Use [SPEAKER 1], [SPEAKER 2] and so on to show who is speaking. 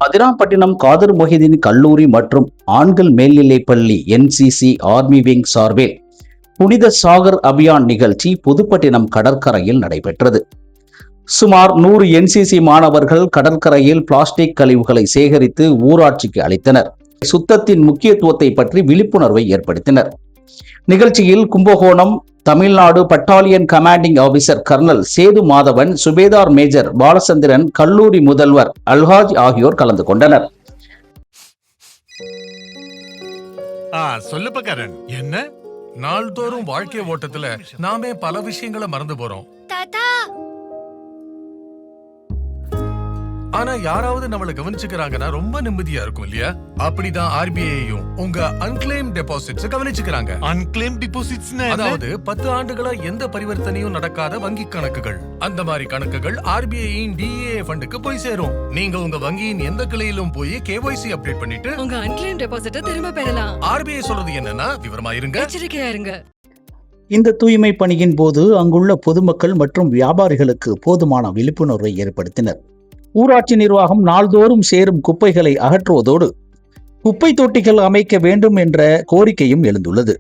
[SPEAKER 1] அதிராம்பட்டினம் காதர் மொஹிதீன் கல்லூரி மற்றும் ஆண்கள் மேல்நிலைப்பள்ளி NCC ஆர்மி விங் சார்பில் புனித சாகர் அபியான் நிகழ்ச்சி புதுப்பட்டினம் கடற்கரையில் நடைபெற்றது. சுமார் 100 NCC மாணவர்கள் கடற்கரையில் பிளாஸ்டிக் கழிவுகளை சேகரித்து ஊராட்சிக்கு அளித்தனர். சுத்தத்தின் முக்கியத்துவத்தை பற்றி விழிப்புணர்வை ஏற்படுத்தினர். நிகழ்ச்சியில் Kumbakonam Tamil Nadu battalion commanding officer colonel Sethu Madhavan, Subedar major Balachandran, கல்லூரி முதல்வர் அல்ஹாஜ் ஆகியோர் கலந்து கொண்டனர்.
[SPEAKER 2] சொல்லுப்ப கரண், என்ன நாள்தோறும் வாழ்க்கை ஓட்டத்துல நாமே பல விஷயங்களை மறந்து போறோம். ஆனா யாராவது நம்மள கவனிச்சுக்கிறாங்கன்னா ரொம்ப நிம்மதியா இருக்கும் இல்லையா? அப்படிதான் RBIயும் உங்க அன்கிளைம் டெபாசிட்ஸ் கவனிச்சுக்கிறாங்க. அன்கிளைம் டெபாசிட்ஸ் அதாவது 10 ஆண்டுகளா எந்த பரிவர்த்தனையும் நடக்காத வங்கி கணக்குகள். அந்த மாதிரி கணக்குகள் RBIயின் DA ஃபண்டுக்கு போய் சேரும். நீங்க உங்க வங்கியின் எந்த கிளையிலும் போய் KYC அப்டேட் பண்ணிட்டு
[SPEAKER 3] உங்க அன்கிளைம் டெபாசிட்டை திரும்ப பெறலாம்.
[SPEAKER 2] RBI சொல்றது என்னன்னா, விவரமா இருங்க,
[SPEAKER 3] எச்சரிக்கையா இருங்க.
[SPEAKER 1] இந்த தூய்மை பணியின் போது அங்குள்ள பொதுமக்கள் மற்றும் வியாபாரிகளுக்கு போதுமான விழிப்புணர்வை ஏற்படுத்தினர். ஊராட்சி நிர்வாகம் நாள்தோறும் சேரும் குப்பைகளை அகற்றுவதோடு குப்பை தொட்டிகள் அமைக்க வேண்டும் என்ற கோரிக்கையும் எழுந்துள்ளது.